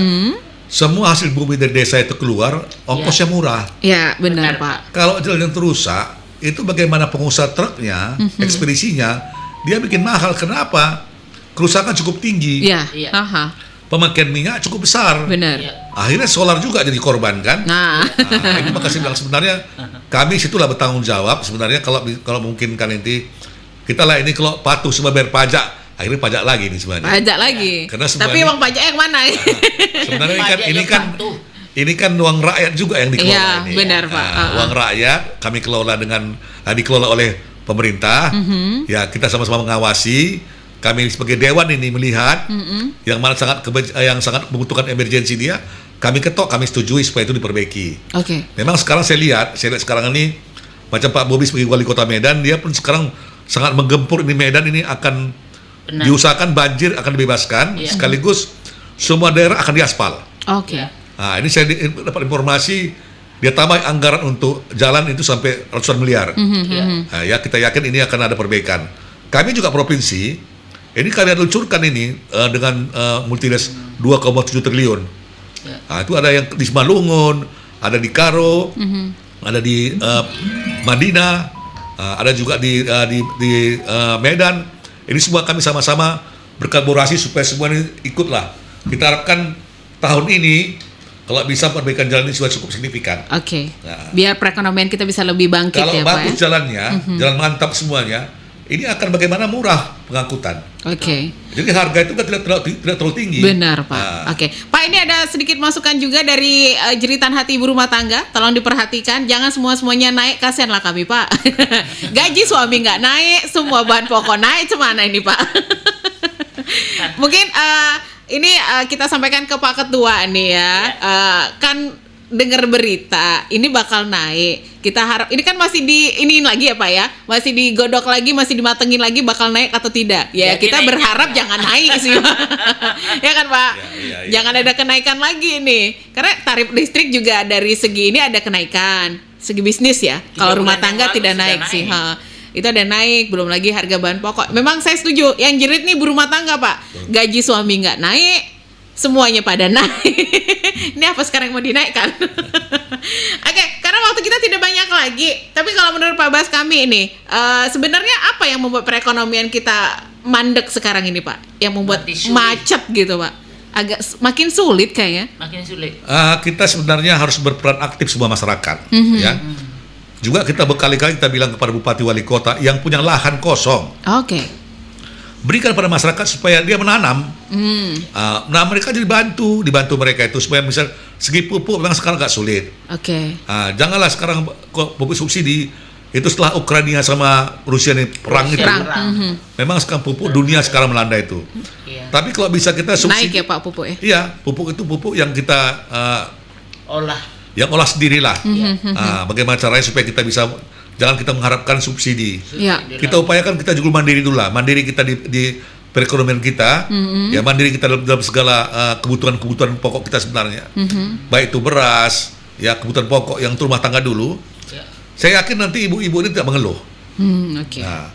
semua hasil bumi dari desa itu keluar, ongkosnya murah. Ya benar Benar. Pak. Kalau jalan yang terusak, itu bagaimana pengusaha truknya, ekspedisinya, dia bikin mahal. Kenapa? Kerusakan cukup tinggi, Ya. Iya. Aha. pemakaian minyak cukup besar. Benar. Iya. Akhirnya solar juga jadi korban kan. Nah. Nah, ini makasih bilang sebenarnya kami situlah bertanggung jawab sebenarnya kalau mungkin kan nanti kita lah ini kalau patuh semua bayar pajak, akhirnya pajak lagi nih sebenarnya. Pajak lagi. Karena sebenarnya- Tapi uang pajaknya yang mana? Sebenarnya Pajak ini yang kan patuh. ini kan uang rakyat juga yang dikelola Iya, ini. benar, Pak. Uang rakyat kami kelola dikelola oleh pemerintah. Ya, kita sama-sama mengawasi. Kami sebagai dewan ini melihat yang mana yang sangat membutuhkan emergensi dia, kami ketok, kami setujui supaya itu diperbaiki. Oke. Memang sekarang saya lihat sekarang ini macam Pak Bobi sebagai wali kota Medan, dia pun sekarang sangat menggempur ini Medan ini akan Benar. diusahakan banjir akan dibebaskan, Iya. sekaligus semua daerah akan diaspal. Oke. Ya. Nah, ini saya dapat informasi dia tambah anggaran untuk jalan itu sampai ratusan miliar. Iya. Nah, ya kita yakin ini akan ada perbaikan. Kami juga provinsi, ini kalian luncurkan ini dengan multides 2,7 triliun. Ya. Nah, itu ada yang di Simalungun, ada di Karo, ada di Madinah, ada juga di Medan. Ini semua kami sama-sama berkolaborasi supaya semua ini ikutlah. Kita harapkan tahun ini kalau bisa perbaikan jalan ini sudah cukup signifikan. Oke. Nah. Biar perekonomian kita bisa lebih bangkit Kalau ya Pak bagus ya. jalannya, jalan mantap semuanya, ini akan bagaimana murah pengangkutan. Oke. Jadi harga itu kan tidak terlalu tinggi. Benar Pak. Nah, Oke. Pak, ini ada sedikit masukan juga dari jeritan hati ibu rumah tangga. Tolong diperhatikan, jangan semuanya naik, kasihan lah kami Pak. Gaji suami nggak naik, semua bahan pokok naik, cemana ini Pak? Mungkin ini kita sampaikan ke Pak Ketua nih ya. Kan dengar berita ini bakal naik. Kita harap ini kan masih iniin lagi ya Pak ya. Masih digodok lagi, masih dimatengin lagi bakal naik atau tidak. Ya, Ya, kita dinaiknya berharap enggak. jangan naik sih. Pak. Ya kan Pak? Ya. Jangan ada kenaikan lagi nih. Karena tarif listrik juga dari segi ini ada kenaikan. Segi bisnis ya. Kalau rumah bulan yang tangga lalu tidak sudah naik sih. naik. Itu ada naik, belum lagi harga bahan pokok. Memang saya setuju, yang jerit nih ibu rumah tangga Pak. Gaji suami nggak naik, semuanya pada naik. Ini apa sekarang mau dinaikkan? Oke, karena waktu kita tidak banyak lagi. Tapi kalau menurut Pak Bas kami ini, sebenarnya apa yang membuat perekonomian kita mandek sekarang ini Pak? Yang membuat Mati suri. macet gitu Pak? Agak makin sulit kayaknya. Makin sulit. kita sebenarnya harus berperan aktif semua masyarakat. Ya. Juga kita berkali-kali kita bilang kepada bupati wali kota yang punya lahan kosong, Oke. berikan pada masyarakat supaya dia menanam. Nah mereka jadi dibantu mereka itu supaya misal segi pupuk memang sekarang agak sulit. Oke. Janganlah sekarang kok pupuk subsidi itu setelah Ukraina sama Rusia ini perang itu. Memang sekarang pupuk dunia sekarang melanda itu. Iya. Tapi kalau bisa kita Naik subsidi, ya Pak pupuk ya? iya pupuk itu pupuk yang kita Olah. sendirilah. Bagaimana caranya supaya kita bisa, jangan kita mengharapkan subsidi. Iya. Kita upayakan kita juga mandiri dulu lah. Mandiri kita di perekonomian kita, ya mandiri kita dalam segala kebutuhan pokok kita sebenarnya. Baik itu beras, ya kebutuhan pokok yang untuk rumah tangga dulu. Ya. Saya yakin nanti ibu-ibu ini tidak mengeluh. Oke. Nah,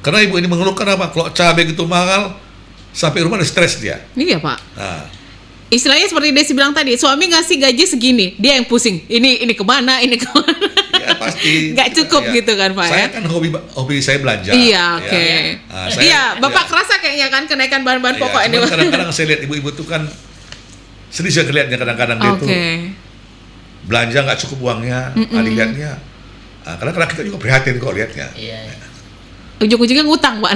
karena ibu ini mengeluh kenapa? Kalau cabai gitu mahal, sampai rumah ada stres dia. Iya Pak. Nah, Istilahnya seperti Desi bilang tadi, suami ngasih gaji segini, dia yang pusing. Ini kemana, ini kemana. ya pasti. Nggak cukup Ya. gitu kan Pak Saya ya? kan hobi saya belanja. Iya, ya. oke. Saya- Iya, Bapak ya. kerasa kayaknya kan kenaikan bahan-bahan pokok ini. cuman kadang-kadang saya lihat ibu-ibu tuh kan sedih saya ngeliatnya kadang-kadang dia tuh Oke. belanja nggak cukup uangnya, dilihatnya. Kadang-kadang kita juga prihatin kok lihatnya. Iya. Ujung-ujungnya ngutang Pak.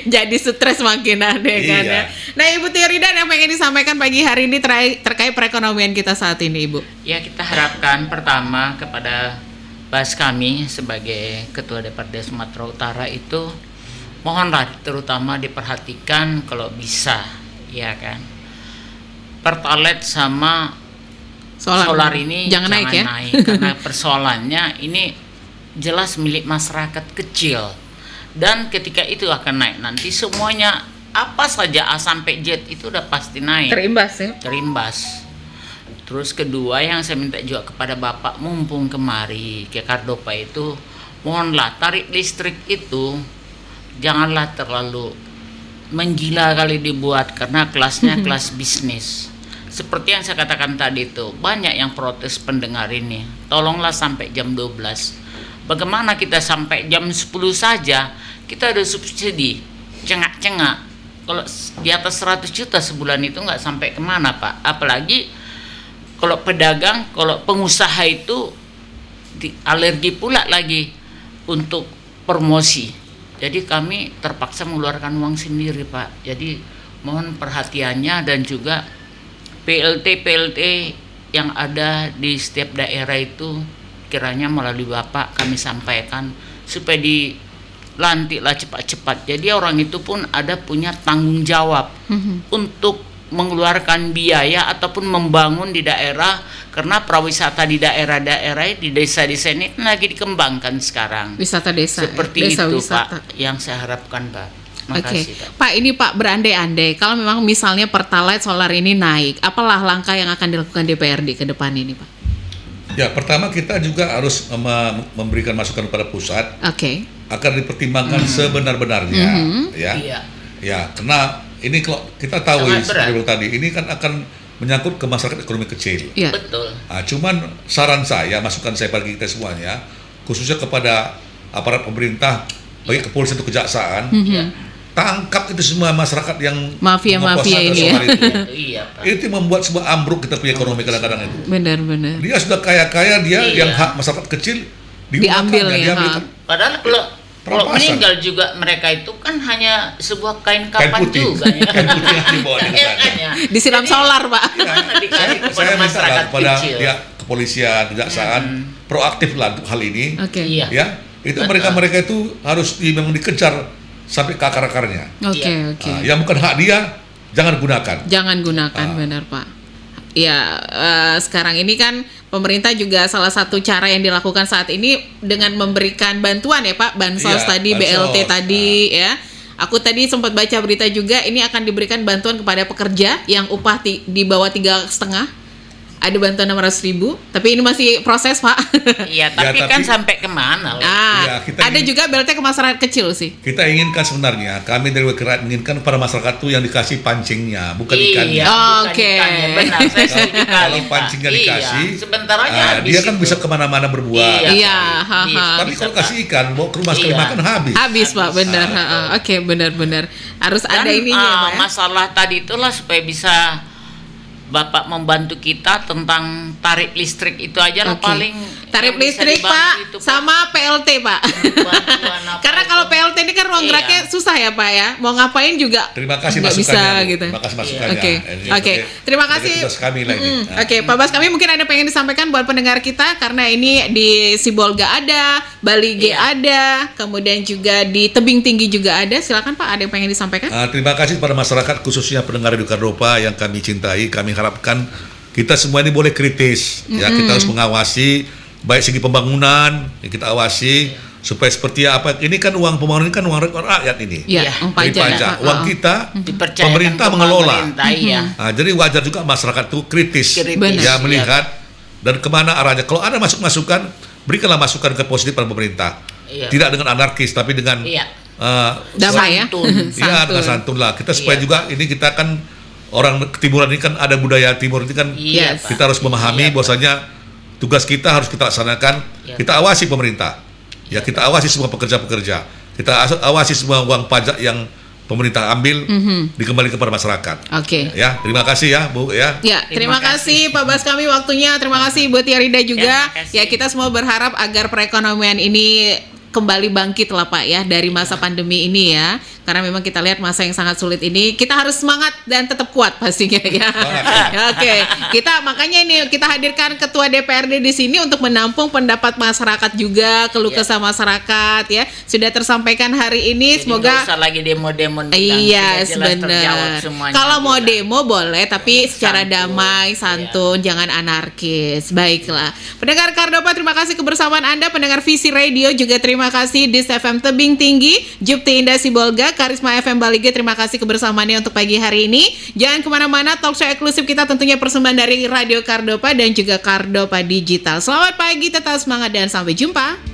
Jadi stres makin ada kan ya. Iya. Nah Ibu Tioridan yang pengen disampaikan pagi hari ini terkait perekonomian kita saat ini Ibu. Ya, kita harapkan pertama kepada Bas kami sebagai Ketua DPRD Sumatera Utara itu mohonlah terutama diperhatikan kalau bisa, ya kan. Pertalite sama solar ini jangan naik ya. karena persoalannya ini jelas milik masyarakat kecil, dan ketika itu akan naik nanti semuanya apa saja A sampai Z itu udah pasti naik, terimbas. Terus kedua yang saya minta juga kepada Bapak, mumpung kemari ke Kardopa itu, mohonlah tarif listrik itu janganlah terlalu menggila kali dibuat, karena kelasnya kelas bisnis. Seperti yang saya katakan tadi itu, banyak yang protes pendengar ini. Tolonglah sampai jam 12. Bagaimana kita sampai jam 10 saja, kita ada subsidi, cengak-cengak. Kalau di atas 100 juta sebulan itu nggak sampai kemana, Pak. Apalagi kalau pedagang, kalau pengusaha itu alergi pula lagi untuk promosi. Jadi kami terpaksa mengeluarkan uang sendiri, Pak. Jadi mohon perhatiannya, dan juga PLT yang ada di setiap daerah itu kiranya melalui Bapak kami sampaikan supaya dilantiklah cepat-cepat. Jadi orang itu pun ada punya tanggung jawab untuk mengeluarkan biaya ataupun membangun di daerah, karena prawisata di daerah-daerah, di desa-desa ini lagi dikembangkan sekarang. Wisata desa. Seperti desa itu wisata. Pak yang saya harapkan, Pak. Oke, Makasih, Pak, ini Pak berandai-andai kalau memang misalnya Pertalite solar ini naik, apalah langkah yang akan dilakukan DPRD ke depan ini, Pak? Ya, pertama kita juga harus memberikan masukan kepada pusat Oke. agar dipertimbangkan sebenar-benarnya, ya. Iya. Ya, karena ini kalau kita tahu Sangat berat. seperti tadi, ini kan akan menyangkut ke masyarakat ekonomi kecil. Iya. Betul. Cuman saran saya, masukan saya bagi kita semuanya, khususnya kepada aparat pemerintah, bagi kepolisian atau kejaksaan, tangkap itu semua masyarakat yang Mafia-mafia menguasai ini ya. solar itu. Iya, Pak. Itu membuat sebuah ambruk kita punya ekonomi kadang-kadang itu. Benar-benar. Dia sudah kaya-kaya, dia Iya. yang hak masyarakat kecil Diambil ya, diambil. ha. Padahal kalau Perampasan. meninggal juga mereka itu kan hanya sebuah kain Kain kapan putih, juga ya. kain putih yang dibawa di Iya sana. kan ya. Disiram Jadi, solar, Pak. Gimana dikasih kepada Saya minta masyarakat kepada kecil? pihak kepolisian, kejaksaan, proaktif lah untuk hal ini. Oke. Iya. Ya, itu mereka itu harus memang dikejar sampai ke akar-akarnya. Oke, oke. Yang bukan hak dia, jangan gunakan. Jangan gunakan, benar Pak. Ya, sekarang ini kan pemerintah juga salah satu cara yang dilakukan saat ini dengan memberikan bantuan ya Pak, bansos Iya, tadi, bansos. BLT tadi ya. Aku tadi sempat baca berita juga, ini akan diberikan bantuan kepada pekerja yang upah di bawah 3,5. Ada bantuan 600.000, tapi ini masih proses Pak. Iya, tapi Ya, kan tapi- sampai kemana? Iya, kita Ada ingin- juga BLT ke masyarakat kecil sih. Kita inginkan sebenarnya, kami dari WKRAT inginkan para masyarakat itu yang dikasih pancingnya, bukan Iya, ikannya. bukan Oke. ikannya. Benar, saya setuju kali, Kalau Pak. pancingnya dikasih, Iya, sebentar aja habis dia kan itu. bisa kemana-mana berbuat. Iya, ha, ha. Tapi bisa, kalau Pak. kasih ikan, bawa ke rumah sekali Iya. makan habis. Habis Pak, benar. Oke, benar-benar. Harus ada ininya Pak ya. Masalah tadi itulah supaya bisa Bapak membantu kita tentang tarif listrik itu aja lah Oke. paling Tarif yang bisa listrik dibantu Pak itu, Pak. sama PLT Pak. Bantuan apa Karena itu? kalau PLT ini kan ruang Iya. geraknya susah ya Pak ya. Mau ngapain juga Terima kasih nggak masukannya. bisa Bu. gitu. Terima kasih masukannya. Oke, Ini oke. sebagai- Terima sebagai kasih. tugas kami lah ini. Nah. Oke, Pak Bas, kami mungkin ada pengen disampaikan buat pendengar kita karena ini di Sibolga ada, Bali G Iya. ada, kemudian juga di Tebing Tinggi juga ada. Silakan Pak, ada yang pengen disampaikan? Terima kasih kepada masyarakat khususnya pendengar Radio Kardopa yang kami cintai. Kami harapkan kita semua ini boleh kritis. Ya, kita harus mengawasi baik segi pembangunan, ya, kita awasi supaya seperti apa. Ini kan uang pembangunan ini kan uang rakyat ini. Iya, Iya, uang Dari pajak. pajak. ya, Pak. Uang Oh. kita Dipercayakan pemerintah ke mengelola. pemerintah, iya. Jadi wajar juga masyarakat itu kritis, Kritis, Benar. ya melihat dan kemana arahnya. Kalau ada masukan, berikanlah masukan ke positif pada pemerintah. Iya. Tidak dengan anarkis, tapi dengan Iya. Damai ya. Santun. Iya, dengan santun lah. Kita supaya Iya. juga ini kita kan orang ketimuran ini kan ada budaya timur ini kan Iya, Yes. Pak. kita harus memahami Iya, Pak. bahwasanya tugas kita harus kita laksanakan. Iya. Kita awasi pemerintah. Ya, kita awasi semua pekerja-pekerja. Kita awasi semua uang pajak yang pemerintah ambil dikembali kepada masyarakat. Oke. Ya, terima kasih ya, Bu ya. Ya, terima kasih Pak Bas kami waktunya. Terima kasih Ibu Tia Rida juga. Terima kasih. Ya, kita semua berharap agar perekonomian ini kembali bangkit lah Pak ya dari masa pandemi ini ya. Karena memang kita lihat masa yang sangat sulit ini, kita harus semangat dan tetap kuat pastinya ya. Oke, makanya ini kita hadirkan Ketua DPRD di sini untuk menampung pendapat masyarakat juga, keluh kesah masyarakat ya. Sudah tersampaikan hari ini. Jadi semoga nggak usah lagi demo-demo. iya, benar. benar. Kalau mau demo boleh, tapi secara Santun, damai, santun, jangan anarkis. Baiklah. Pendengar Kardopa, terima kasih kebersamaan Anda. Pendengar Visi Radio juga terima kasih. Dis FM Tebing Tinggi, Jupti Indah Sibolga, Karisma FM Balige, terima kasih kebersamaannya untuk pagi hari ini. Jangan kemana-mana, talk show eksklusif kita tentunya persembahan dari Radio Kardopa dan juga Kardopa Digital. Selamat pagi, tetap semangat dan sampai jumpa.